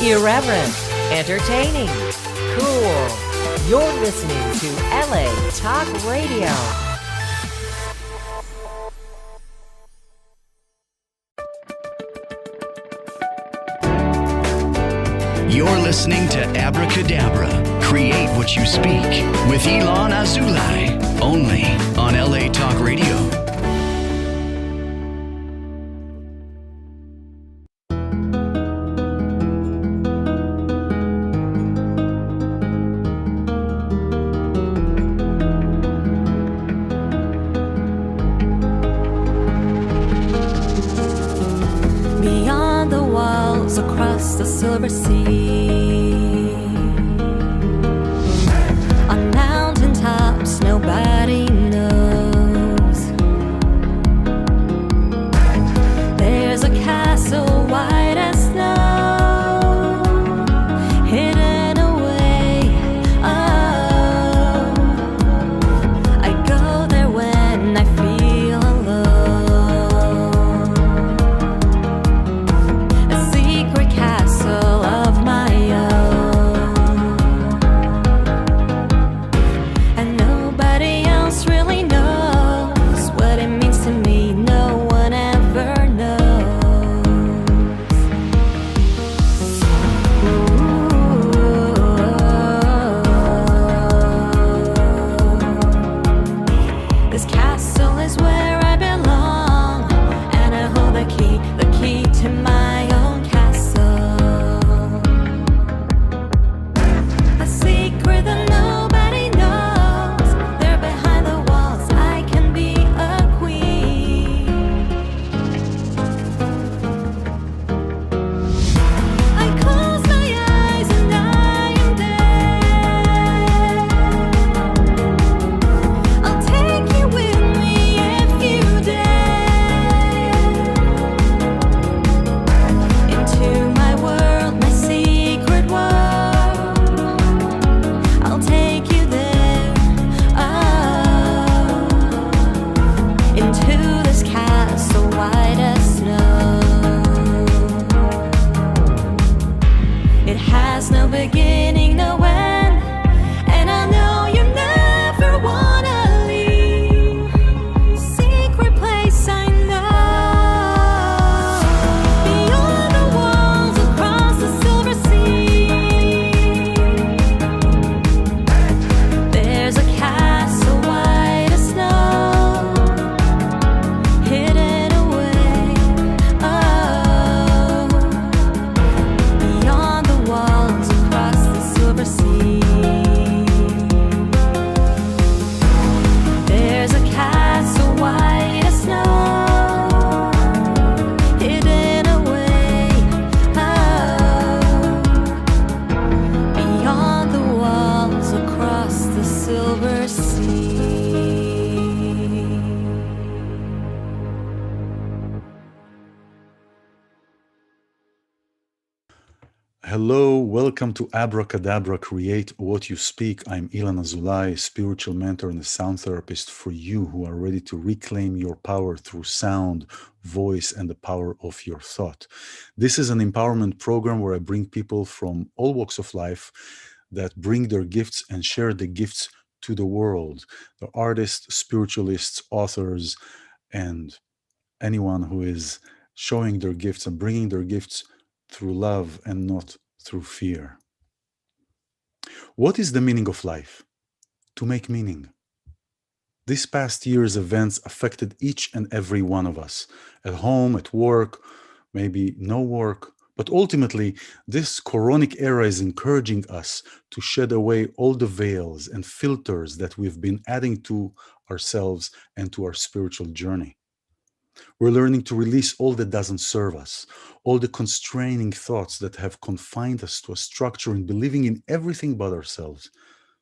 Irreverent, entertaining, cool. You're listening to LA Talk Radio. You're listening to Abracadabra, Create What You Speak, with iLan Azoulai, only on LA Talk Radio. Beyond the walls, across the silver sea, on mountain tops nobody knows. There's a castle white as snow, hidden away. Oh, I go there when I feel alone. A secret castle of my own, and nobody else really knows what it means to me. No one ever knows. This castle is where I belong, and I hold the key to my own castle. A secret that nobody knows. There behind the walls, I can be a queen. I close my eyes and I am there. I'll take you with me if you dare. Into my world, my secret world. I'll take you there. Oh, into this castle white as snow. It has no beginning, no end, and I know you never wanna leave. Secret place I know. Beyond the walls, across the silver sea, there's a castle white as snow, hidden away. Oh, beyond the walls, across the silver sea, there's a castle white as snow, hidden away. Oh, beyond the walls, across the silver sea. Hello, welcome to Abracadabra, Create What You Speak. I'm iLan Azoulai, spiritual mentor and a sound therapist for you who are ready to reclaim your power through sound, voice, and the power of your thought. This is an empowerment program where I bring people from all walks of life that bring their gifts and share the gifts to the world. The artists, spiritualists, authors, and anyone who is showing their gifts and bringing their gifts through love and not through fear. What is the meaning of life? To make meaning. This past year's events affected each and every one of us, at home, at work, maybe no work, but ultimately, this coronic era is encouraging us to shed away all the veils and filters that we've been adding to ourselves and to our spiritual journey. We're learning to release all that doesn't serve us, all the constraining thoughts that have confined us to a structure and believing in everything but ourselves,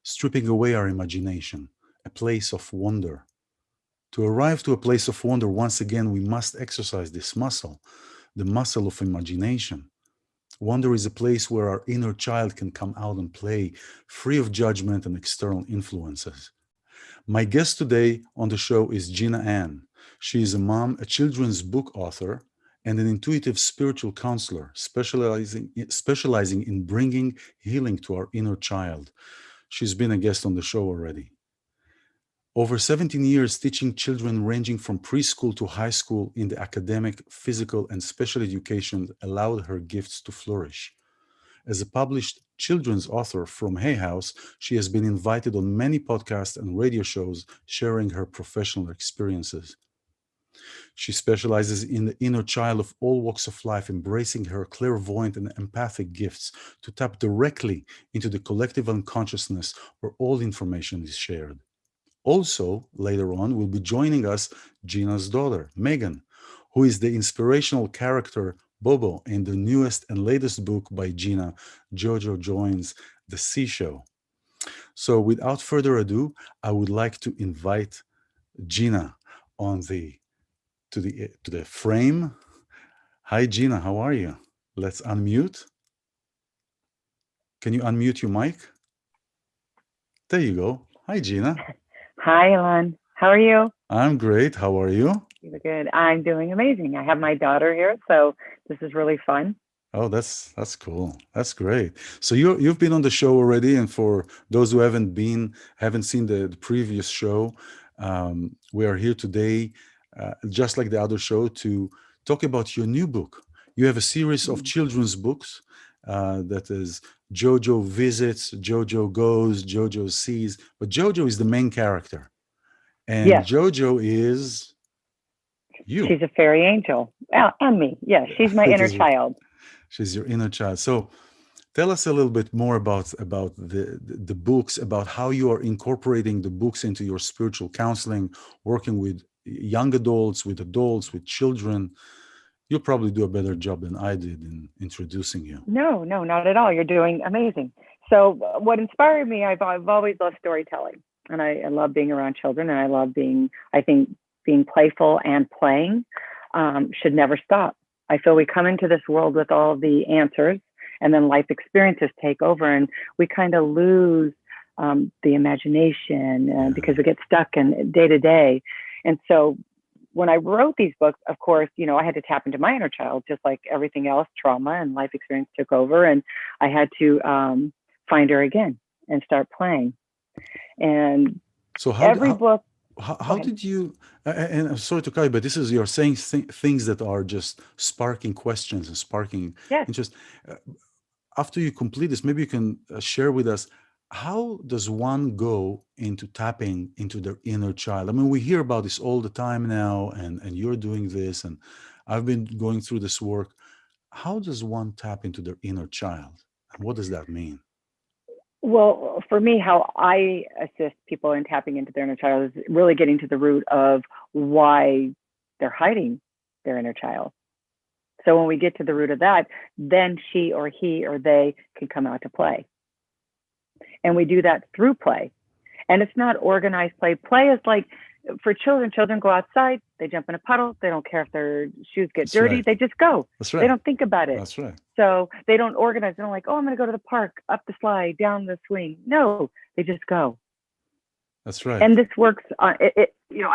stripping away our imagination, a place of wonder. To arrive to a place of wonder, once again, we must exercise this muscle, the muscle of imagination. Wonder is a place where our inner child can come out and play, free of judgment and external influences. My guest today on the show is Gina Ann. She is a mom, a children's book author, and an intuitive spiritual counselor specializing in bringing healing to our inner child. She's been a guest on the show already. Over 17 years teaching children ranging from preschool to high school in the academic, physical, and special education allowed her gifts to flourish. As a published children's author from Hay House, she has been invited on many podcasts and radio shows sharing her professional experiences. She specializes in the inner child of all walks of life, embracing her clairvoyant and empathic gifts to tap directly into the collective unconsciousness where all information is shared. Also, later on, will be joining us Gina's daughter, Megan, who is the inspirational character Bobo in the newest and latest book by Gina, Jojo Joins the Sea Show. So without further ado, I would like to invite Gina to the frame. Hi, Gina, how are you? Let's unmute. Can you unmute your mic? There you go. Hi, Gina. Hi, iLan. How are you? I'm great. How are you? You're good. I'm doing amazing. I have my daughter here, so this is really fun. Oh, that's cool. That's great. So you've been on the show already, and for those who haven't seen the previous show, we are here today, just like the other show, to talk about your new book. You have a series of children's books that is Jojo Visits, Jojo Goes, Jojo Sees, but Jojo is the main character, and Yes. Jojo is you. She's a fairy angel. And me. Yes, she's my inner child. She's your inner child. So tell us a little bit more about the books, about how you are incorporating the books into your spiritual counseling, working with young adults, with children. You'll probably do a better job than I did in introducing you. No, not at all. You're doing amazing. So what inspired me, I've always loved storytelling, and I love being around children, and I love being playful and playing should never stop. I feel we come into this world with all the answers, and then life experiences take over, and we kind of lose the imagination because we get stuck in day to day. And so when I wrote these books, of course, I had to tap into my inner child, just like everything else. Trauma and life experience took over, and I had to find her again and start playing. And so book. How did you, and I'm sorry to cut you, but you're saying things that are just sparking questions and sparking interest. After you complete this, maybe you can share with us, how does one go into tapping into their inner child? I mean, we hear about this all the time now, and you're doing this, and I've been going through this work. How does one tap into their inner child? And what does that mean? Well, for me, how I assist people in tapping into their inner child is really getting to the root of why they're hiding their inner child. So when we get to the root of that, then she or he or they can come out to play. And we do that through play. And it's not organized play. Play is like, for children go outside, they jump in a puddle. They don't care if their shoes get dirty. Right. They just go. That's right. They don't think about it. That's right. So they don't organize. They don't like, I'm going to go to the park, up the slide, down the swing. No, they just go. That's right. And this works. I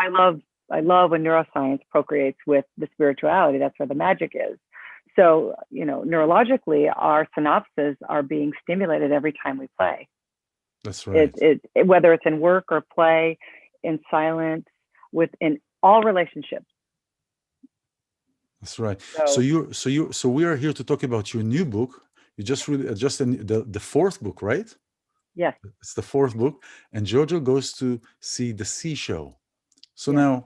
love when neuroscience procreates with the spirituality. That's where the magic is. So, neurologically, our synapses are being stimulated every time we play. That's right. Whether it's in work or play, in silence, within all relationships. That's right. So we are here to talk about your new book. You just the fourth book, right? Yes. It's the fourth book, and Jojo Goes to See the Sea Show. So now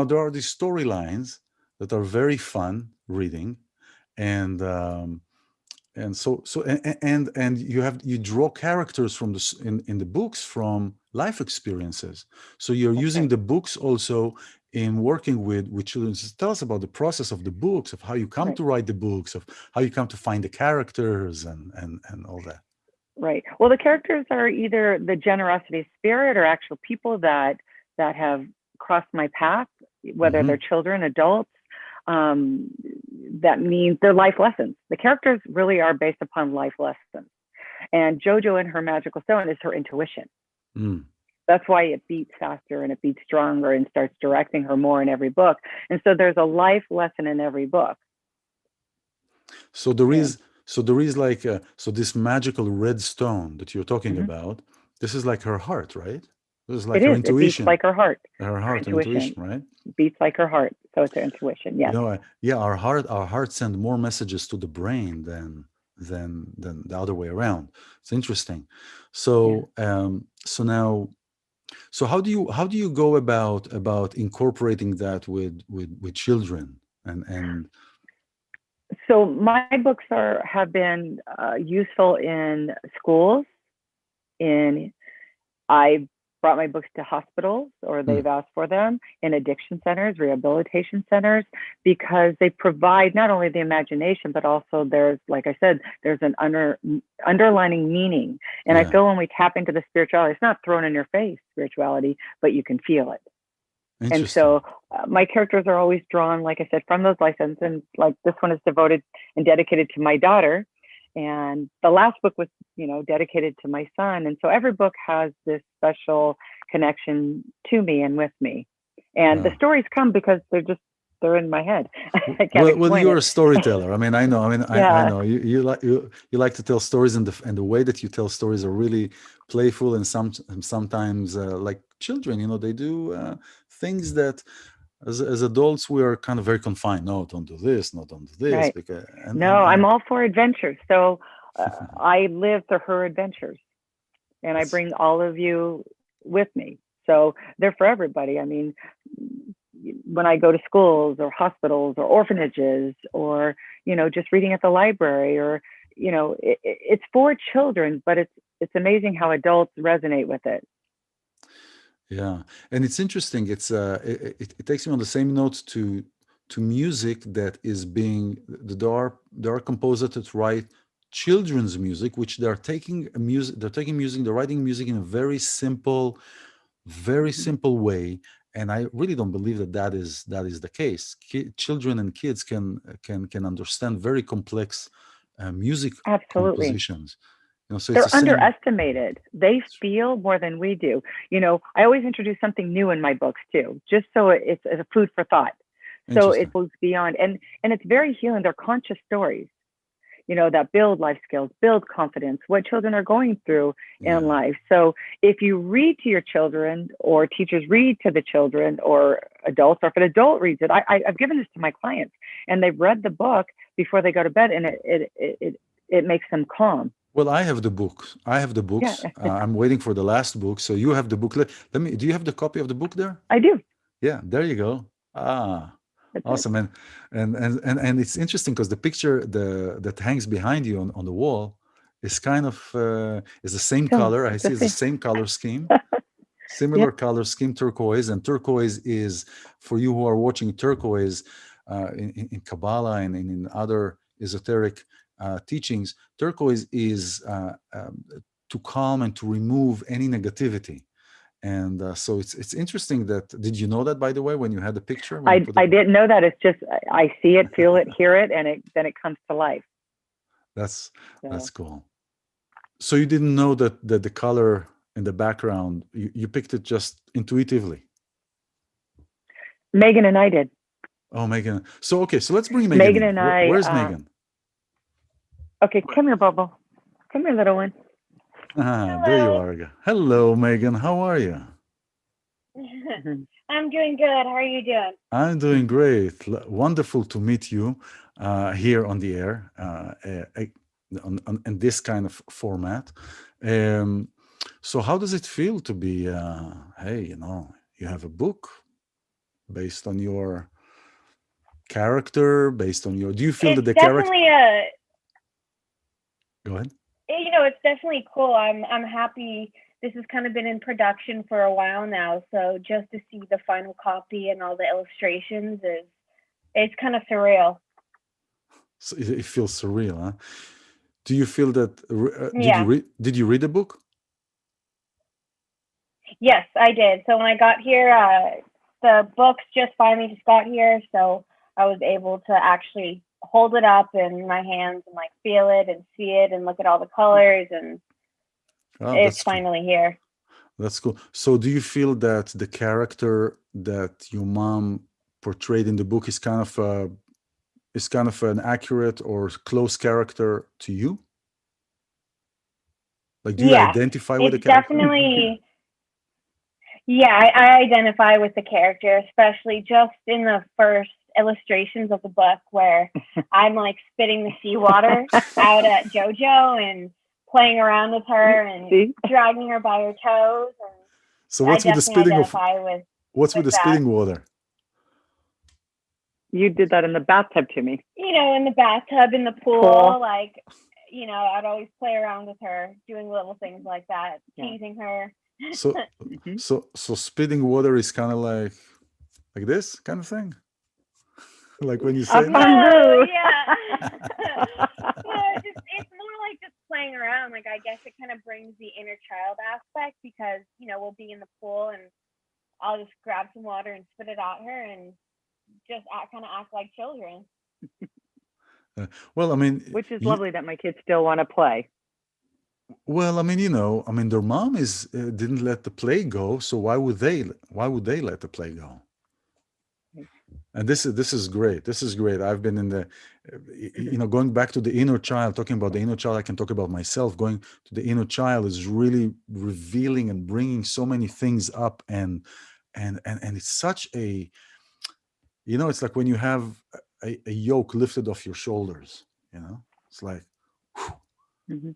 there are these storylines that are very fun reading, and you draw characters from in the books from life experiences. So you're using the books also in working with children. So tell us about the process of the books, of how you come to write the books, of how you come to find the characters and all that. Right. Well, the characters are either the generosity spirit or actual people that have crossed my path, whether they're children, adults. That means they're life lessons. The characters really are based upon life lessons. And Jojo in her magical stone is her intuition. That's why it beats faster and it beats stronger and starts directing her more in every book. And so there's a life lesson in every book. So there is like so this magical red stone that you're talking about. This is like her heart, right? This is like It her is. It beats intuition, like her heart. her heart and intuition, right? Beats like her heart. So it's her intuition. Yes. Yeah, our heart send more messages to the brain than the other way around. It's interesting. So now, so how do you go about incorporating that with children and So my books have been useful in schools. I brought my books to hospitals, or they've asked for them, in addiction centers, rehabilitation centers, because they provide not only the imagination, but also there's, like I said, there's an underlining meaning. And I feel when we tap into the spirituality, it's not thrown in your face spirituality, but you can feel it. And so my characters are always drawn, like I said, from those lessons. And like this one is devoted and dedicated to my daughter. And the last book was, dedicated to my son. And so every book has this special connection to me and with me. And the stories come because they're in my head. I can't well, you're it. a storyteller. I mean, I know. I know you like to tell stories, and the way that you tell stories are really playful, and sometimes like children, they do things that as adults we are kind of very confined. No, don't do this. No, don't do this. Right. Because I'm all for adventures. So I live through her adventures, and I bring all of you with me. So they're for everybody. I mean, when I go to schools or hospitals or orphanages, or just reading at the library, or it's for children, but it's amazing how adults resonate with it. Yeah, and it's interesting. It takes me on the same notes to music that is being there are composers that write children's music, which they're writing music in a very simple way. And I really don't believe that is the case. Children and kids can understand very complex music compositions. So they're underestimated. They feel more than we do. I always introduce something new in my books too, just so it's a food for thought. So it goes beyond, and it's very healing. They're conscious stories, that build life skills, build confidence, what children are going through in life. So if you read to your children, or teachers read to the children, or adults, or if an adult reads it, I've given this to my clients, and they've read the book before they go to bed, and it makes them calm. Well, I have the books. Yeah. I'm waiting for the last book. So you have the book. Let me. Do you have the copy of the book there? I do. Yeah, there you go. That's awesome. And it's interesting because the picture that hangs behind you on the wall is kind of is the same color. I see it's the same color scheme. Similar color scheme, turquoise. And turquoise is, for you who are watching, turquoise in Kabbalah and in other esoteric teachings, turquoise is to calm and to remove any negativity. And so it's interesting that, did you know that, by the way, when you had the picture? I didn't know that. It's just, I see it, feel it, hear it, and then it comes to life. That's cool. So you didn't know that the color in the background, you picked it just intuitively? Megan and I did. Oh, Megan. So, okay, so let's bring Megan in. And I. Where's Megan? Okay, come here, Bobo. Come here, little one. There you are. Hello, Megan. How are you? I'm doing good. How are you doing? I'm doing great. Wonderful to meet you here on the air in this kind of format. So how does it feel to be, you have a book based on your character, based on your, do you feel that the character? Go ahead. It's definitely cool. I'm happy. This has kind of been in production for a while now. So just to see the final copy and all the illustrations it's kind of surreal. So it feels surreal, huh? Do you feel that, did you read the book? Yes, I did. So when I got here, the books just finally got here. So I was able to actually hold it up in my hands and feel it and see it and look at all the colors, and it's finally here. That's cool. So do you feel that the character that your mom portrayed in the book is kind of an accurate or close character to you? Like, do you Yes, identify with the it's character? definitely, yeah, I identify with the character, especially just in the first illustrations of the book where I'm like spitting the seawater out at Jojo and playing around with her and See? dragging her by her toes. And So I what's with the definitely spitting of identify with what's with the that. spitting water? You did that in the bathtub to me. You know, in the bathtub, in the pool, like, you know, I'd always play around with her, doing little things like that, teasing her. So so spitting water is kind of like this kind of thing? Like when you say Up that? on roof. Yeah. No, it's more like just playing around. Like, I guess it kind of brings the inner child aspect because, you know, we'll be in the pool and I'll just grab some water and spit it at her and just kind of act like children. Well, I mean, Which is lovely that my kids still want to play. well, I mean, their mom didn't let the play go, so why would they let the play go? And this is great. This is great. I've been in the, going back to the inner child, talking about the inner child, I can talk about myself. Going to the inner child is really revealing and bringing so many things up, and it's such a, it's like when you have a yoke lifted off your shoulders. It's like, whew.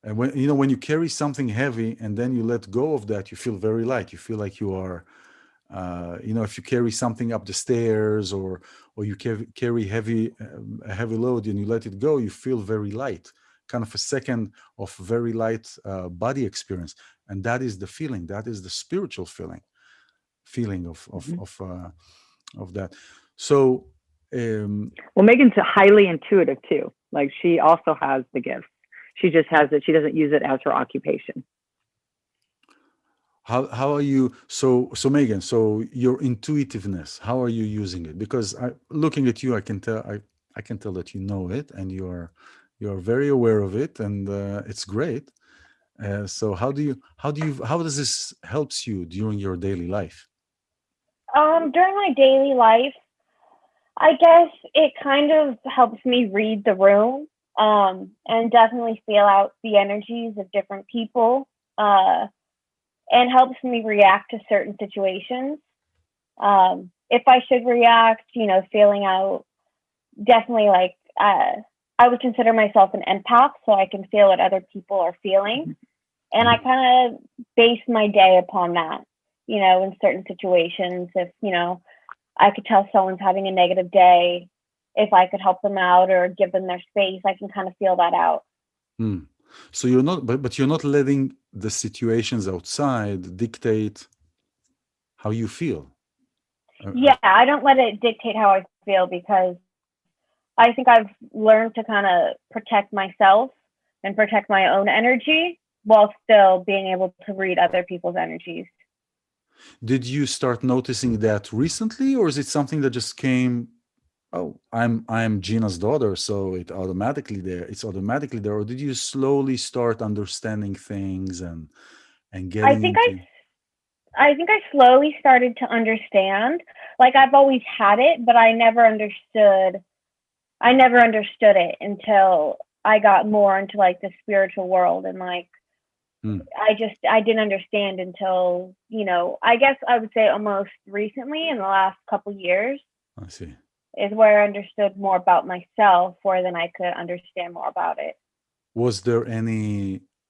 And when you carry something heavy and then you let go of that, you feel very light. You feel like you are. If you carry something up the stairs or you carry a heavy load and you let it go, you feel very light, kind of a second of very light body experience. And that is the feeling. That is the spiritual feeling of that. So, well, Megan's highly intuitive too. Like, she also has the gift. She just has it. She doesn't use it as her occupation. How are you? So Megan, so your intuitiveness, how are you using it? Because looking at you, I can tell that you know it and you're very aware of it, and it's great. So how does this helps you during your daily life? During my daily life, I guess it kind of helps me read the room, and definitely feel out the energies of different people. And helps me react to certain situations. If I should react, feeling out, definitely like, I would consider myself an empath, so I can feel what other people are feeling. And I kind of base my day upon that, in certain situations. If, I could tell someone's having a negative day, if I could help them out or give them their space, I can kind of feel that out. So you're not, but you're not letting the situations outside dictate how you feel. Yeah, I don't let it dictate how I feel because I think I've learned to kind of protect myself and protect my own energy while still being able to read other people's energies. Did you start noticing that recently, or is it something that just came? Oh, I'm Gina's daughter, so it's automatically there. Or did you slowly start understanding things and getting I think I slowly started to understand. Like, I've always had it, but I never understood it until I got more into like the spiritual world, and like I didn't understand until, I guess I would say almost recently, in the last couple years. I see. Is where I understood more about myself, where then I could understand more about it. Was there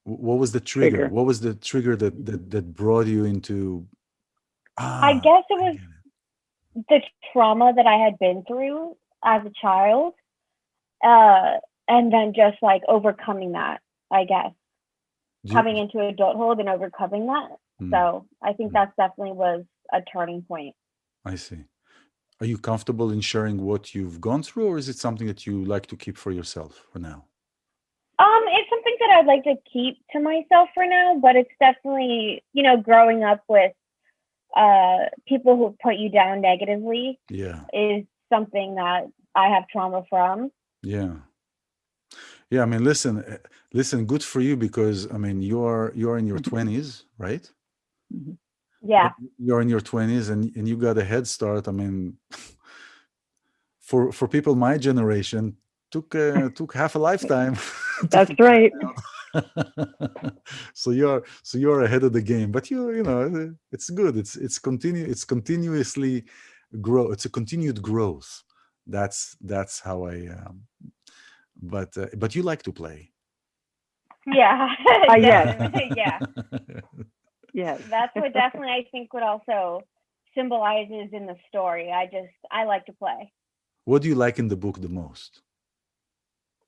what was the trigger? What was the trigger that brought you into? I guess it was the trauma that I had been through as a child, and then just like overcoming that, I guess. Coming into adulthood and overcoming that. So I think that definitely was a turning point. I see. Are you comfortable in sharing what you've gone through, or is it something that you like to keep for yourself for now? It's something that I'd like to keep to myself for now, but it's definitely, growing up with people who put you down negatively is something that I have trauma from. Yeah. I mean, listen, good for you, because I mean, you're in your 20s, right? Mhm. Yeah. You're in your 20s and you got a head start. I mean, for people my generation, took half a lifetime to That's figure right. it out. So you're ahead of the game. But it's good. It's continuously grow. It's a continued growth. That's how I. But you like to play. Yeah. Yes. Definitely. Yeah. Yes. That's what definitely I think what also symbolizes in the story. I like to play. What do you like in the book the most?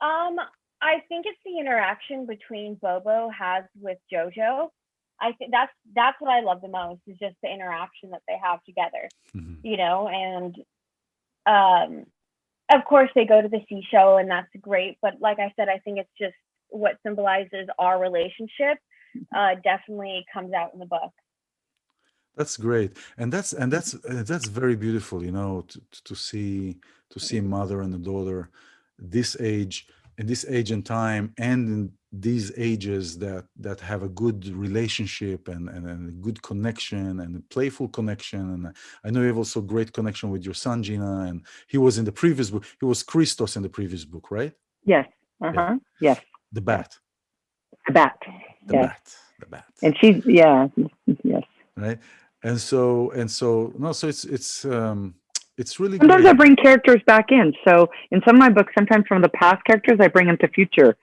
I think it's the interaction between Bobo has with Jojo. I think that's what I love the most is just the interaction that they have together. Mhm. And of course they go to the seashell and that's great. But like I said, I think it's just what symbolizes our relationship definitely comes out in the book. That's great, and that's very beautiful. To see a mother and a daughter, this age, in this age and time, and in these ages that have a good relationship and a good connection and a playful connection. And I know you have also great connection with your son Gina, and he was in the previous book. He was Christos in the previous book, right? Yes. Yeah. Yes. The bat, The bat. the Yes. bat, the bat. And she's yes. Right. And so no, so it's really Sometimes great. I bring characters back in. So in some of my books, sometimes from the past characters, I bring them to future.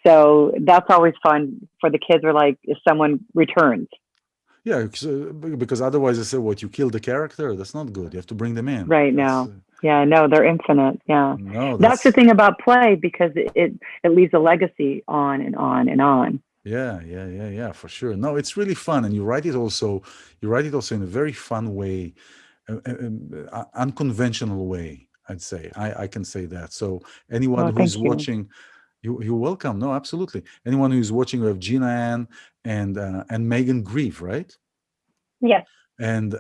So that's always fun for the kids. Or like if someone returns. Yeah, because otherwise I say, what, you kill the character? That's not good. You have to bring them in. Right now. Yeah, no, they're infinite. Yeah. No, That's the thing about play because it leaves a legacy on and on and on. Yeah, for sure. No, it's really fun, and you write it also in a very fun way, unconventional way, I'd say. I can say that. So anyone Oh, who's thank you. watching, you're welcome. No, absolutely. Anyone who's watching, we have Gina Ann and Megan Grieve, right? Yes. And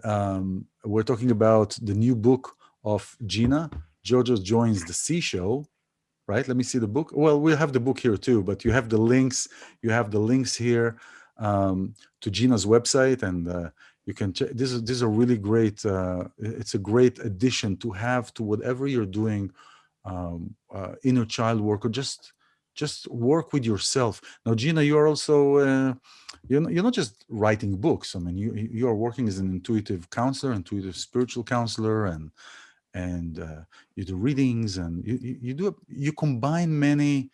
we're talking about the new book of Gina. Jojo joins the Sea Show, right? Let me see the book. Well, we'll have the book here too, but you have the links. You have the links here to Gina's website, and you can check. This is a really great. It's a great addition to have to whatever you're doing, inner child work, or just work with yourself. Now, Gina, you are also. You're not just writing books. I mean, you are working as an intuitive counselor, intuitive spiritual counselor, and you do readings, and you combine many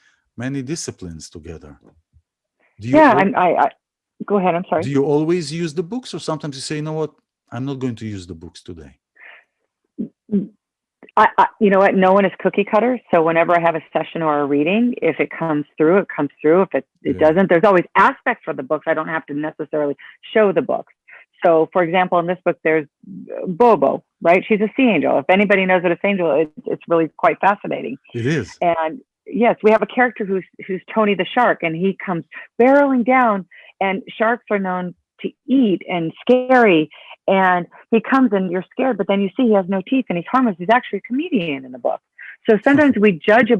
disciplines together. I go ahead. I'm sorry. Do you always use the books, or sometimes you say, you know what, I'm not going to use the books today? You know what? No one is cookie cutter. So whenever I have a session or a reading, if it comes through, it comes through. If it doesn't, there's always aspects for the books. I don't have to necessarily show the books. So, for example, in this book, there's Bobo, right? She's a sea angel. If anybody knows what a sea angel is, it's really quite fascinating. It is. And yes, we have a character who's Tony the shark, and he comes barreling down, and sharks are known to eat and scary. And he comes and you're scared, but then you see he has no teeth and he's harmless. He's actually a comedian in the book. So sometimes we judge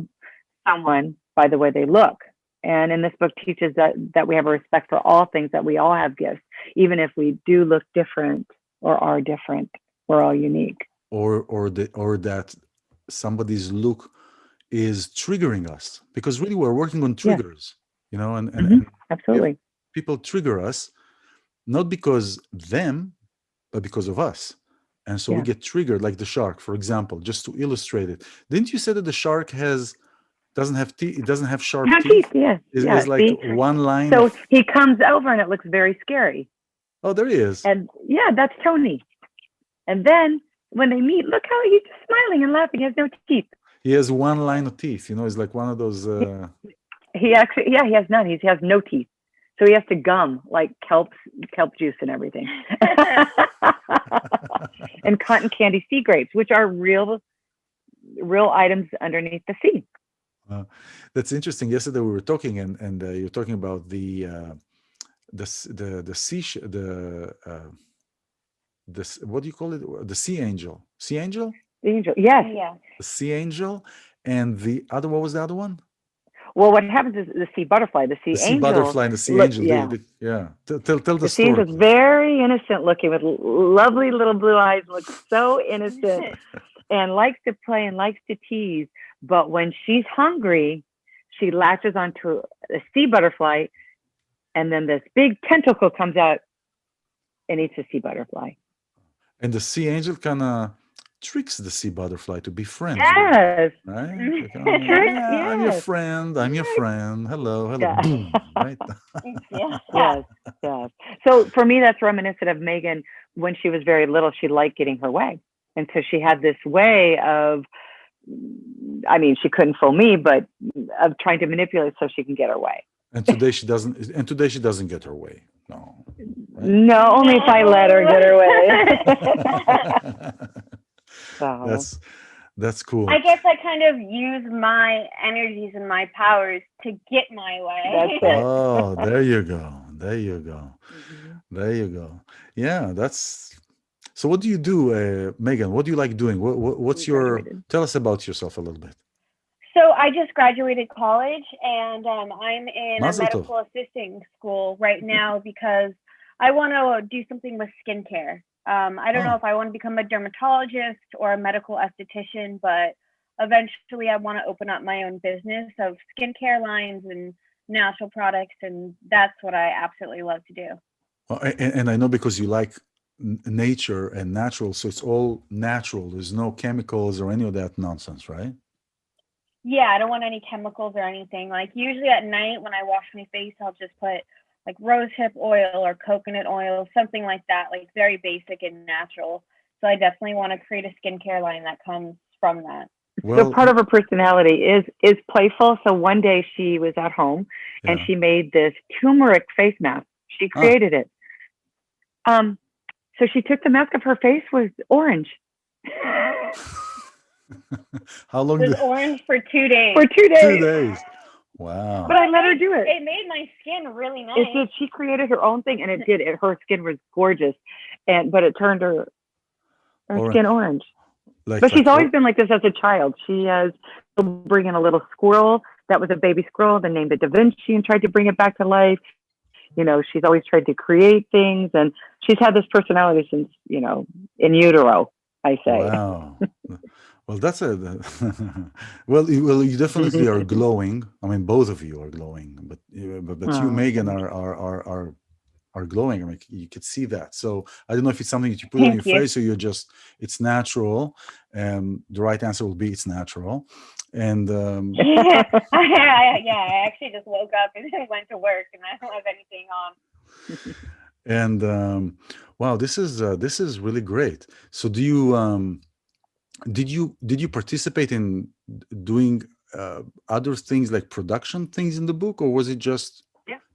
someone by the way they look. And in this book teaches that we have a respect for all things, that we all have gifts, even if we do look different or are different, we're all unique. Or that somebody's look is triggering us, because really we're working on triggers, and absolutely. People trigger us, not because them, but because of us. And so we get triggered, like the shark, for example, just to illustrate it. Didn't you say that the shark doesn't have teeth? It doesn't have sharp teeth? It's like one line. So he comes over and it looks very scary. Oh, there he is. And that's Tony. And then when they meet, look how he's just smiling and laughing. He has no teeth. He has one line of teeth. It's like one of those. He has none. He has no teeth. So he has to gum like kelp juice and everything. And cotton candy sea grapes, which are real items underneath the sea. That's interesting. Yesterday we were talking, and you're talking about the sea, what do you call it? The sea angel. Sea angel? The angel, yes. Yeah. The sea angel, and the other. What was the other one? Well, what happens is the sea butterfly, the sea The sea angel. butterfly and the sea angel. Yeah. Yeah. Tell the The sea story. angel's very innocent looking with lovely little blue eyes, looks so innocent and likes to play and likes to tease. But when she's hungry, she latches onto a sea butterfly, and then this big tentacle comes out and eats the sea butterfly. And the sea angel kind of tricks the sea butterfly to be friends Yes. with, right? Like, oh, yeah, I'm your Yes. friend. I'm your friend. Hello. Yeah. Boom. Right. Yeah. Yes. Yes. So for me, that's reminiscent of Megan when she was very little. She liked getting her way. And so she had this way of, I mean, she couldn't fool me, but of trying to manipulate so she can get her way. And today she doesn't. And today she doesn't get her way. No. Right? No, only if I let her get her way. So. That's cool. I guess I kind of use my energies and my powers to get my way. That's it. Oh, there you go. There you go. Mhm. There you go. Yeah, that's. So, what do you do, Megan? What do you like doing? What's your? Graduated. Tell us about yourself a little bit. So I just graduated college, and I'm in a Mazel tov. medical assisting school right now because I want to do something with skincare. I don't know if I want to become a dermatologist or a medical esthetician, but eventually I want to open up my own business of skincare lines and natural products, and that's what I absolutely love to do. Well, and I know because you like nature and natural, so it's all natural. There's no chemicals or any of that nonsense, right? Yeah, I don't want any chemicals or anything. Like usually at night when I wash my face, I'll just put like rosehip oil or coconut oil, something like that, like very basic and natural. So I definitely want to create a skincare line that comes from that. Well, So part of her personality is playful. So one day she was at home and yeah. she made this turmeric face mask. She created it. So she took the mask of her face was orange. How long? It was orange for 2 days. For 2 days. 2 days. Wow. But I let her do it. It made my skin really nice. It did. She created her own thing, and it did. Her skin was gorgeous, but it turned her skin orange. But she's always been like this as a child. She has bring in a little squirrel that was a baby squirrel, then named it Da Vinci and tried to bring it back to life. You know, she's always tried to create things, and she's had this personality since, you know, in utero, I say. Wow. Well, that's a well. You definitely are glowing. I mean, both of you are glowing, but you, Megan, are glowing. I mean, you could see that. So I don't know if it's something that you put on your face or you're just it's natural. The right answer will be it's natural. And yeah, I actually just woke up and went to work, and I don't have anything on. And wow, this is really great. So do you did you participate in doing other things like production things in the book, or was it just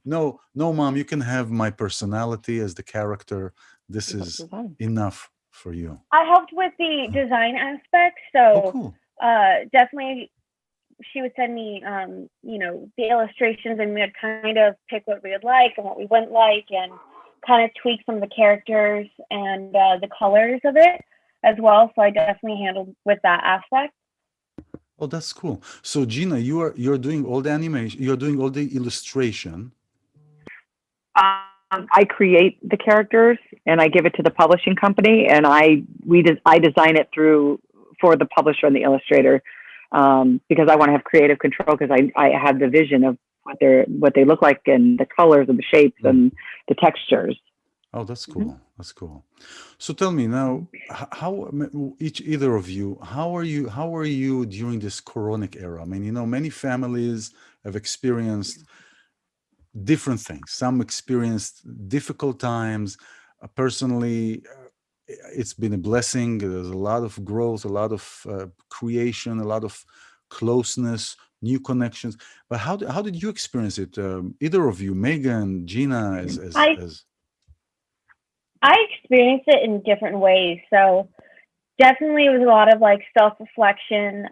no, Mom, you can have my personality as the character. This is enough for you. I helped with the design aspect, so cool. Definitely she would send me you know, the illustrations, and we would kind of pick what we would like and what we wouldn't like, and kind of tweak some of the characters and the colors of it as well. So I definitely handled with that aspect. Oh, that's cool. So Gina, you're doing all the animation, you're doing all the illustration. I create the characters and I give it to the publishing company, and I design it for the publisher and the illustrator, because I want to have creative control, because I have the vision of what they look like, and the colors and the shapes and the textures. Oh, that's cool. That's cool. So tell me now, how either of you, how are you during this coronic era? I mean, you know, many families have experienced different things. Some experienced difficult times. Personally, it's been a blessing. There's a lot of growth, a lot of creation, a lot of closeness, new connections. But how did you experience it? Either of you, Megan, Gina, I experienced it in different ways. So definitely it was a lot of like self-reflection,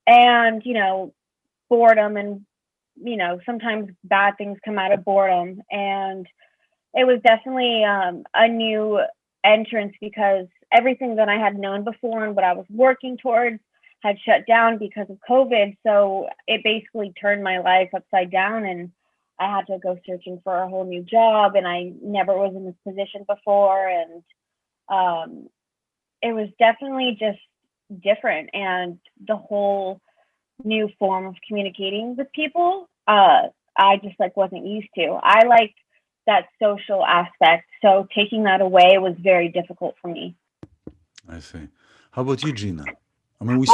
and, you know, boredom, and, you know, sometimes bad things come out of boredom. And it was definitely a new entrance, because everything that I had known before and what I was working towards had shut down because of COVID. So it basically turned my life upside down, and I had to go searching for a whole new job, and I never was in this position before. And it was definitely just different, and the whole new form of communicating with people, I just like wasn't used to. I like that social aspect, so taking that away was very difficult for me. I see. How about you, Gina? I mean, we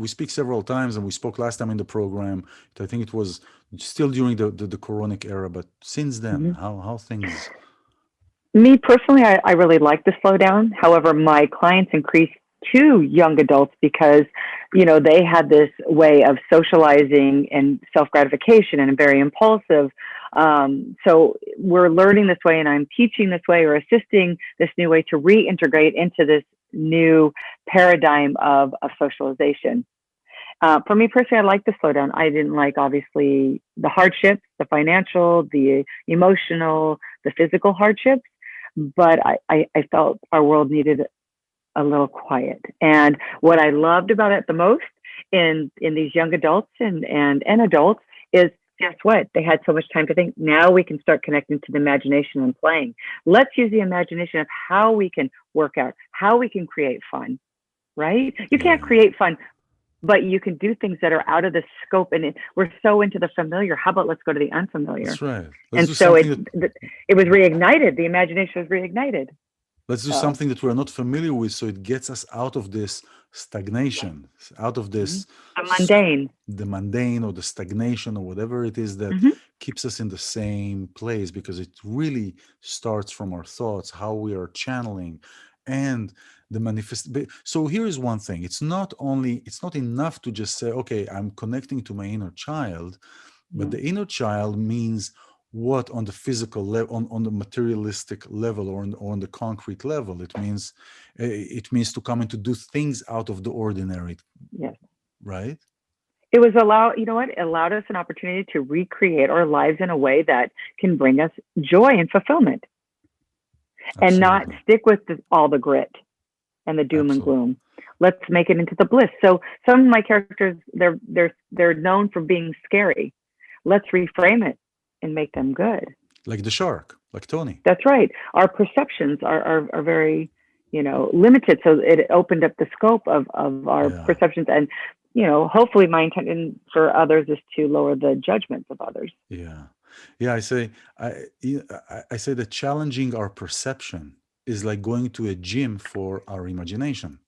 speak several times, and we spoke last time in the program. I think it was still during the Coronic era, but since then, how things? Me personally, I really like the slowdown. However, my clients increased to young adults because, they had this way of socializing and self-gratification and very impulsive. So we're learning this way, and I'm teaching this way or assisting this new way to reintegrate into this new paradigm of socialization. For me personally, I like the slowdown. I didn't like, obviously, the hardships, the financial, the emotional, the physical hardships, but I felt our world needed a little quiet. And what I loved about it the most in these young adults and adults is, guess what? They had so much time to think. Now we can start connecting to the imagination and playing. Let's use the imagination of how we can work out, how we can create fun, right? You can't create fun, but you can do things that are out of the scope. And we're so into the familiar. How about let's go to the unfamiliar? That's right. And so it was reignited. The imagination was reignited. Let's do something that we're not familiar with, so it gets us out of this stagnation, out of this the mundane or the stagnation or whatever it is that keeps us in the same place, because it really starts from our thoughts, how we are channeling, and the manifest. So here is one thing: it's not enough to just say, okay, I'm connecting to my inner child, but the inner child means what on the physical level, on the materialistic level, or on the concrete level. It means to come and to do things out of the ordinary. Yes. Right? It was it allowed us an opportunity to recreate our lives in a way that can bring us joy and fulfillment. Absolutely. And not stick with all the grit and the doom and gloom. Let's make it into the bliss. So some of my characters, they're known for being scary. Let's reframe it and make them good. Like the shark, like Tony. That's right. Our perceptions are very, limited. So it opened up the scope of our perceptions. And, hopefully my intention for others is to lower the judgments of others. Yeah. Yeah. I say that challenging our perception is like going to a gym for our imagination.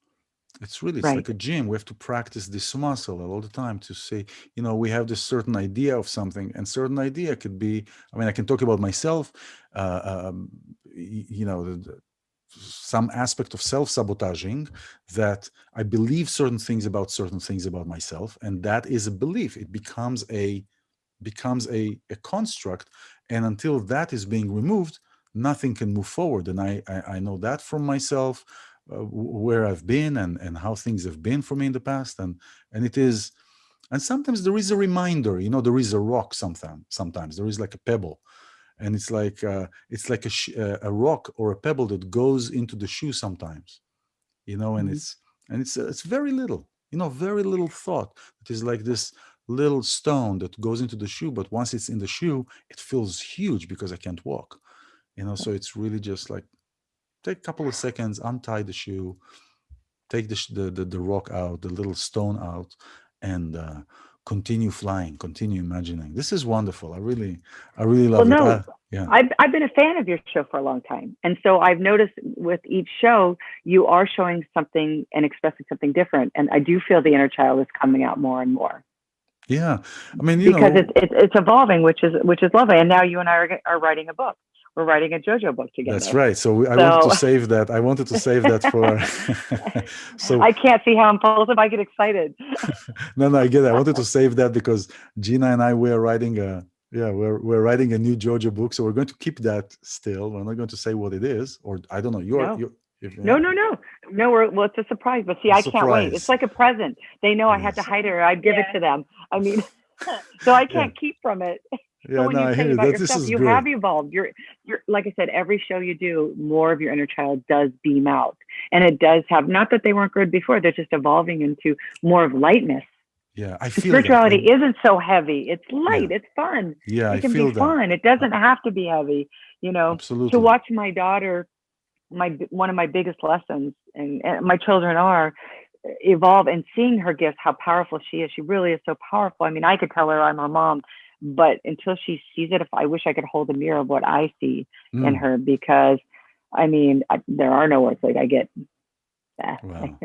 It's like a gym. We have to practice this muscle all the time to say, we have this certain idea of something, and certain idea could be, I can talk about myself, some aspect of self-sabotaging, that I believe certain things about myself, and that is a belief. It becomes a construct, and until that is being removed, nothing can move forward. And I know that from myself, where I've been and how things have been for me in the past, and sometimes there is a reminder. There is a rock. Sometimes there is like a pebble, and it's like a rock or a pebble that goes into the shoe sometimes, and it's very little, very little thought. It is like this little stone that goes into the shoe, but once it's in the shoe, it feels huge because I can't walk, so it's really just like, take a couple of seconds, untie the shoe, take the rock out, the little stone out, and continue flying, continue imagining. This is wonderful. I really love it. Yeah. I've been a fan of your show for a long time. And so I've noticed with each show, you are showing something and expressing something different. And I do feel the inner child is coming out more and more. Yeah. Because it's evolving, which is lovely. And now you and I are writing a book. We're writing a JoJo book together. That's right. So I wanted to save that. I wanted to save that for. So I can't see how impulsive I get excited. No, I get it. I wanted to save that because Gina and I we're writing a new JoJo book. So we're going to keep that still. We're not going to say what it is, or I don't know. No. Well, it's a surprise. But see, I can't wait. It's like a present. They know I had to hide it, or I'd give it to them. So I can't keep from it. So Yeah, when no, you I say hear you. about That this yourself, is you great. have evolved. You're like I said, every show you do, more of your inner child does beam out, and it does have, not that they weren't good before, they're just evolving into more of lightness. Yeah, I And feel that. spirituality isn't so heavy. It's Yeah, light. It's fun. yeah, I It can be feel that. fun. It Uh, doesn't have to be heavy. You know, to absolutely. watch my daughter, one of my biggest lessons, and my children are evolve, and seeing her gifts, how powerful she is. She really is so powerful. I mean, I could tell her I'm her mom, but until she sees it, if I wish I could hold a mirror of what I see in Mm, her, because I mean, there are no words. Like I get, wow.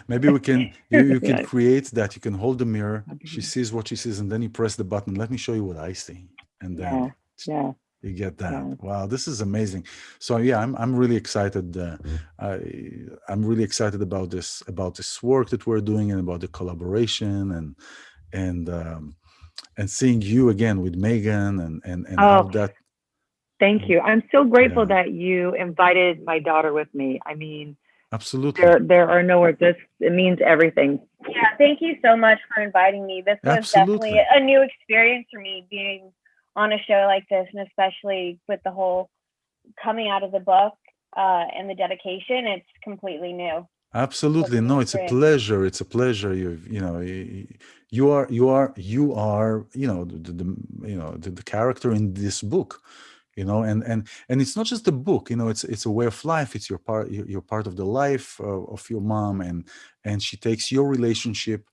Maybe we can, you can yeah, create that. You can hold the mirror. She sees what she sees, and then you press the button. Let me show you what I see. And yeah, then yeah, you get that. yeah. Wow, this is amazing. So yeah, I'm really excited. I, I'm really excited about this work that we're doing and about the collaboration and and seeing you again with Megan and how Oh, that. thank you. I'm so grateful Yeah, that you invited my daughter with me. I mean, absolutely, there are no words. This, it means everything. Yeah, thank you so much for inviting me. This was definitely absolutely. a new experience for me being on a show like this, and especially with the whole coming out of the book and the dedication. It's completely new. So Absolutely. thank No, you it's a for it. pleasure. It's a pleasure. You know, you are, you know, the character in this book, you know, and it's not just a book, you know, it's a way of life. It's your part, you're part of the life of your mom, and she takes your relationship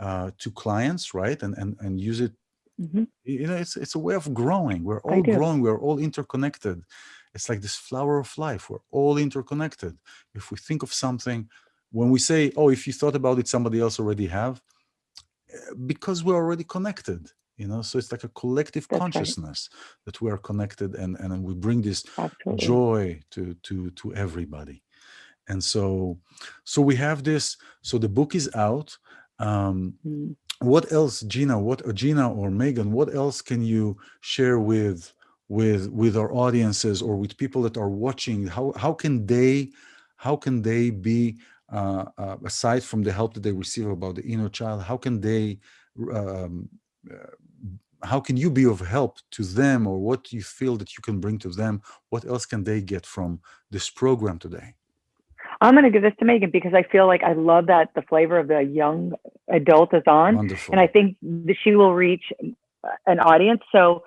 to clients, right? And use it, Hmm. you know, it's a way of growing. We're I all do. growing, we're all interconnected. It's like this flower of life. We're all interconnected. If we think of something, when we say, oh, if you thought about it, somebody else already have, because we're already connected, you know. So it's like a collective That's right. consciousness that we are connected, and we bring this Absolutely. joy to everybody. And so we have this. So the book is out. um Mm. what else, Gina? What Gina or Megan? What else can you share with our audiences or with people that are watching? How can they be aside from the help that they receive about the inner child? How can they um, uh, how can you be of help to them, or what you feel that you can bring to them? What else can they get from this program today? I'm going to give this to Megan because I feel like I love that the flavor of the young adult is on, and I Wonderful. think that she will reach an audience. So,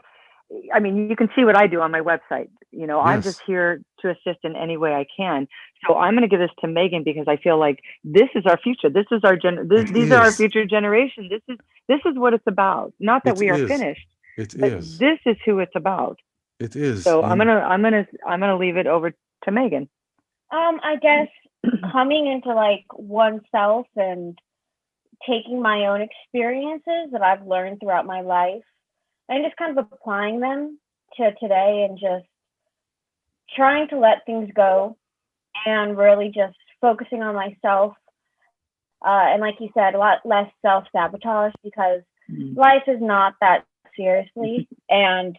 I mean, you can see what I do on my website. You know, I'm just Yes, here to assist in any way I can. So I'm going to give this to Megan because I feel like this is our future. This is our it these are our is. future generation. This is what it's about. Not that It we are is. finished, It but is. this is who it's about. It is. So I'm gonna leave it over to Megan. I guess coming into like oneself and taking my own experiences that I've learned throughout my life and just kind of applying them to today and just trying to let things go and really just focusing on myself. And like you said, a lot less self sabotage because Mm. life is not that seriously. And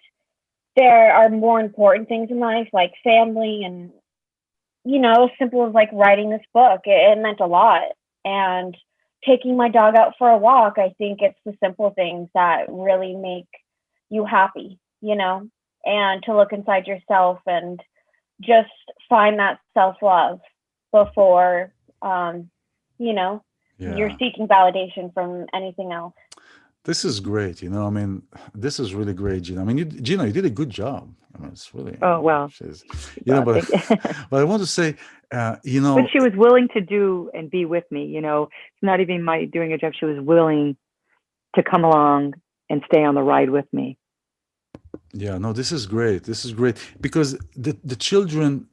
there are more important things in life like family and, you know, as simple as like writing this book. It meant a lot. And taking my dog out for a walk, I think it's the simple things that really make you happy, you know, and to look inside yourself and just find that self love before, you know, you're Yeah. seeking validation from anything else. This is great. You know, I mean, this is really great, Gina. I mean, Gina, you did a good job. I mean, it's really, Oh well, she's, well, but, thank you. but I want to say, But she was willing to do and be with me. You know, it's not even my doing a job. She was willing to come along and stay on the ride with me. yeah, no, this is great. This is great because the children,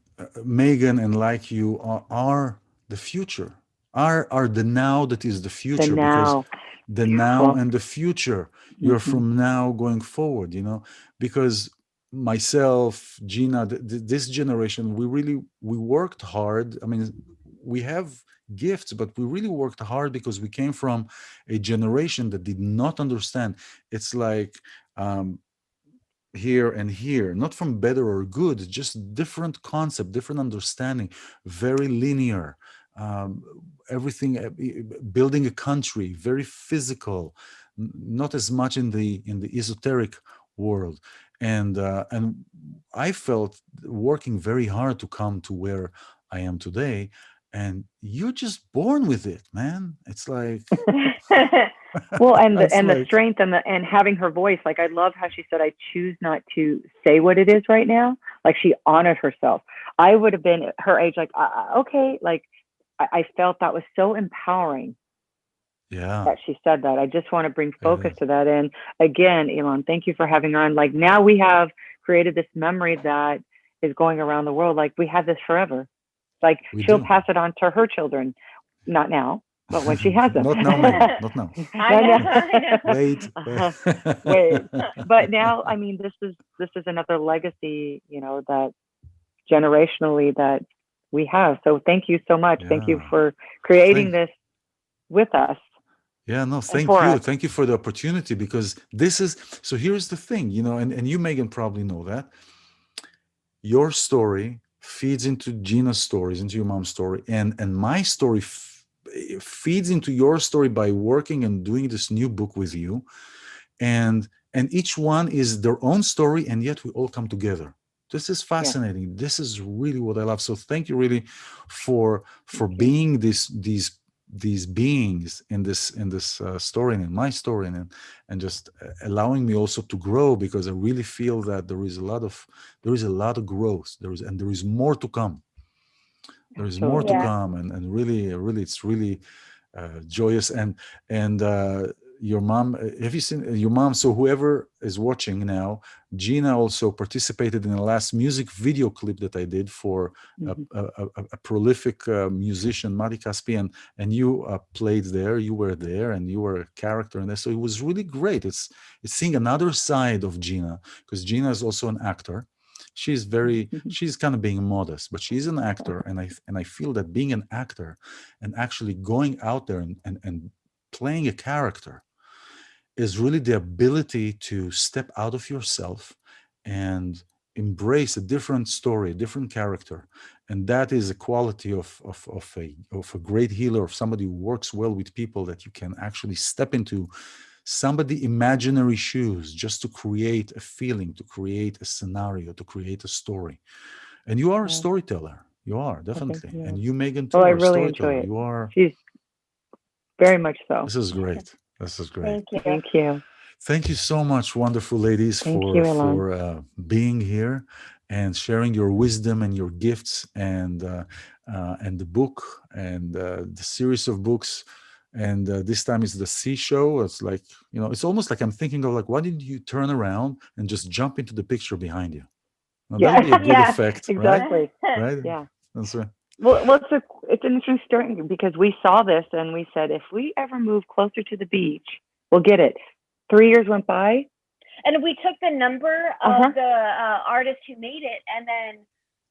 Megan and like you, are the future, are the now that is the The future, because now, the now beautiful. and the future, you're Hmm. from now going forward, you know, because myself, Gina, this generation, we worked hard. I mean, we have gifts, but we really worked hard because we came from a generation that did not understand. It's like, um, here and here, not from better or good, just different concept, different understanding, very linear. Um, everything, building a country, very physical, not as much in the esoteric world. And I felt working very hard to come to where I am today, and you're just born with it, man. It's like Well, and the it's like strength and having her voice, like I love how she said, "I choose not to say what it is right now." Like she honored herself. I would have been her age, like okay, like I felt that was so empowering yeah, that she said that. I just want to bring it focus is. to that. And again, Elon, thank you for having her on. Like now we have created this memory that is going around the world. Like we have this forever. Like We she'll do. pass it on to her children, not now, but when she has them. Not now, Megan. Not now. I know, I know. Wait. Wait. But now, I mean, this is another legacy, that generationally that we have. So thank you so much. Thank you Yeah. for creating Thank. this with us Yeah, no, and thank for you. us. Thank you for the opportunity, because this is so here's the thing, and you, Megan, probably know that your story feeds into Gina's stories, into your mom's story, and my story feeds into your story by working and doing this new book with you, and each one is their own story, and yet we all come together. This is Yeah. fascinating. This is really what I love. So thank you really for Thank you. being these beings in this story and in my story, and just allowing me also to grow, because I really feel that there is a lot of growth. There is more to come. There is more to Absolutely. Yeah. come, and really it's really joyous. And your mom, have you seen your mom? So whoever is watching now, Gina also participated in the last music video clip that I did for Mhm. a prolific musician, Mari Caspi, and you played there. You were there, and you were a character in this. So it was really great. It's seeing another side of Gina, because Gina is also an actor. She's kind of being modest, but she's an actor, and I feel that being an actor and actually going out there and playing a character is really the ability to step out of yourself and embrace a different story, a different character. And that is a quality of a great healer, of somebody who works well with people, that you can actually step into somebody imaginary shoes just to create a feeling, to create a scenario, to create a story. And you are a Yeah. storyteller. You are Well, thank definitely. And you. you, Megan, Well, too, I are a really enjoy storyteller. it. You are. She's very much so. This is great. This is great. Thank you. Thank you. Thank you so much, wonderful ladies, Thank you, for Elon. being here and sharing your wisdom and your gifts, and the book, and the series of books. And this time it's the sea show. It's like, it's almost like I'm thinking of, like, why didn't you turn around and just jump into the picture behind you? Now, that would Yeah. be a good Yeah. effect, right? Exactly. Right? Yeah. That's right. Well, it's an interesting story because we saw this and we said, if we ever move closer to the beach, we'll get it. 3 years went by. And we took the number Uh-huh. of the artist who made it, and then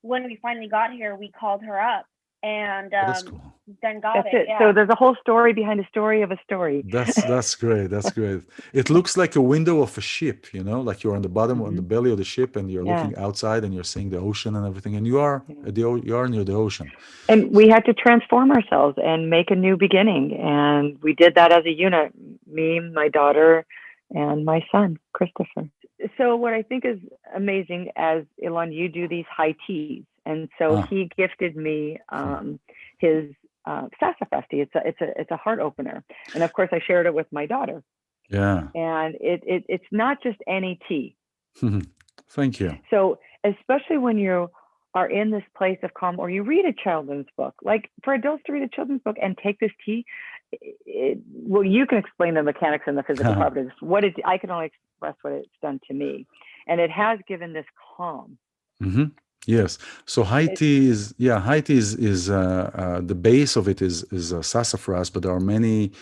when we finally got here, we called her up, and Oh, that's cool. then got That's it. it. Yeah. So there's a whole story behind a story of a story. That's great. That's great. It looks like a window of a ship, like you're on the bottom, on the belly of the ship, and you're Yeah. looking outside, and you're seeing the ocean and everything, and you are near the ocean. And we had to transform ourselves and make a new beginning. And we did that as a unit, me, my daughter, and my son, Christopher. So what I think is amazing, as Ilan, you do these high teas. And so he gifted me his sassafrasti. It's a heart opener. And of course I shared it with my daughter. Yeah. And it's not just any tea. Thank you. So especially when you are in this place of calm, or you read a children's book, like for adults to read a children's book and take this tea, well, you can explain the mechanics and the physical properties. I can only express what it's done to me, and it has given this calm. Mm-hmm. Yes. So high tea is the base of it is sassafras, but there are many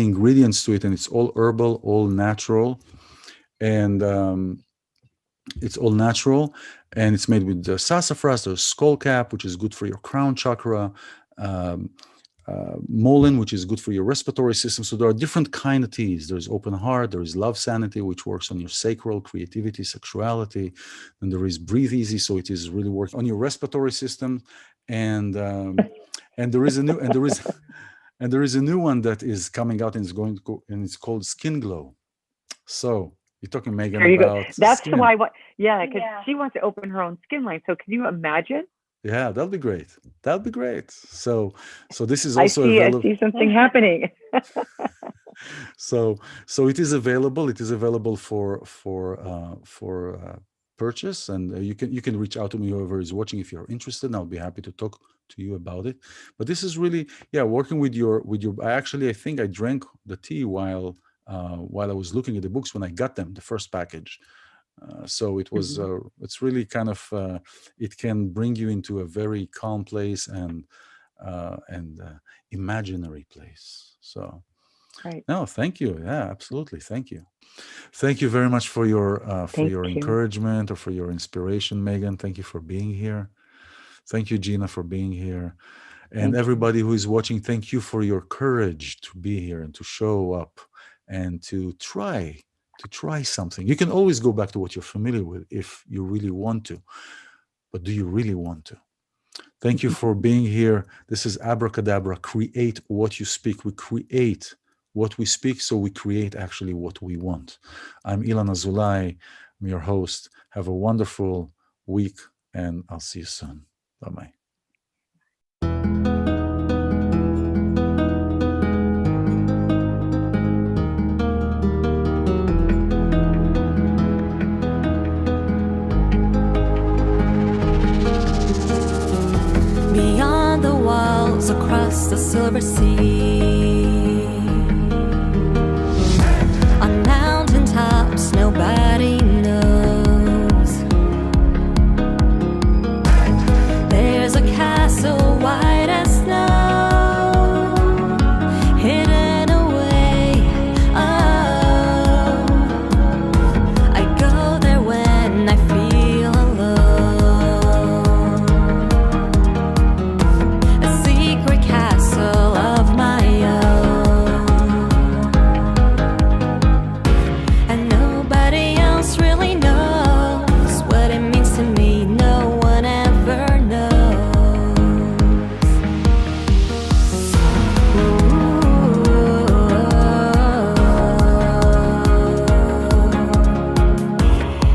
ingredients to it, and it's all herbal, all natural, and it's all natural, and it's made with sassafras. There's skullcap, which is good for your crown chakra, mullein, which is good for your respiratory system. So there are different kind of teas. There's open heart, there is love sanity, which works on your sacral, creativity, sexuality, and there is breathe easy, so it is really working on your respiratory system. And there is a new and there is a new one that is coming out, and it's going to go, and it's called Skin Glow. So You're talking, Megan, There you go. about That's skin. why. Because Yeah. she wants to open her own skin line. So can you imagine? Yeah, that'll be great. That'll be great. So this is I also see available. something happening. So it is available. It is available for purchase, and you can reach out to me, whoever is watching, if you're interested. And I'll be happy to talk to you about it. But this is really, working with your. I think I drank the tea while I was looking at the books when I got them, the first package. So it was. It's really kind of. It can bring you into a very calm place and imaginary place. So. Right. No, thank you. Yeah, absolutely. Thank you. Thank you very much for your Thank you. encouragement or for your inspiration, Megan. Thank you for being here. Thank you, Gina, for being here. And Thank you. everybody who is watching, thank you for your courage to be here and to show up and to try something. You can always go back to what you're familiar with if you really want to. But do you really want to? Thank you for being here. This is Abracadabra. Create what you speak. We create what we speak, so we create actually what we want. I'm iLan Azoulai. I'm your host. Have a wonderful week, and I'll see you soon. Bye-bye. Beyond the walls, across the silver sea, on mountain tops nobody knows. There's a castle white as snow, hidden away. Oh, I go there when I feel alone. A secret castle of my own, and nobody else really knows what it means to me. No one ever knows.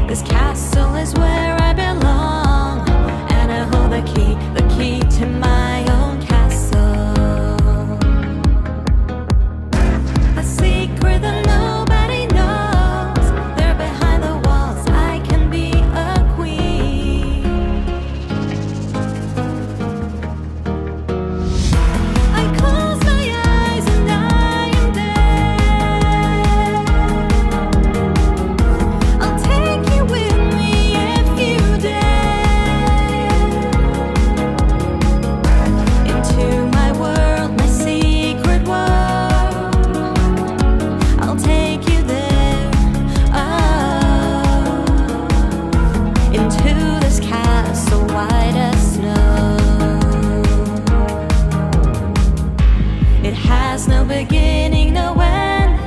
This castle is where I belong, and I hold the key to my own castle. A secret that nobody knows. There behind the walls, I can be a queen. I close my eyes and I am there. I'll take you with me if you dare. Into my world, my secret world. I'll take you there. Oh, into this castle white as snow. It has no beginning, no end,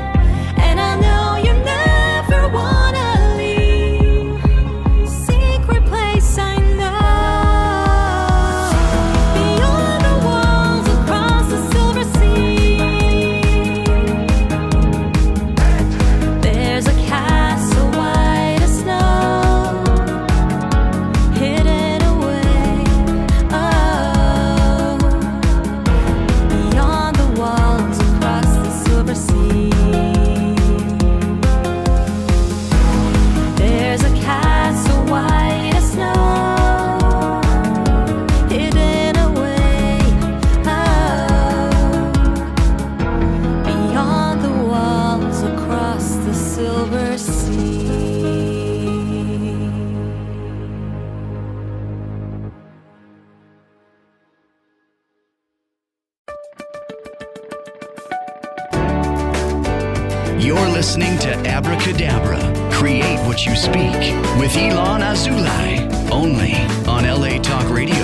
and I know you never wanna leave. Secret place I know. Beyond the walls, across the silver sea, there's a castle white as snow, hidden away. Oh, beyond the walls, across the silver sea, there's a castle white as snow, hidden away. Oh, beyond the walls, across the silver sea. You're listening to Abracadabra. Create what you speak with iLan Azoulai. Only on LA Talk Radio.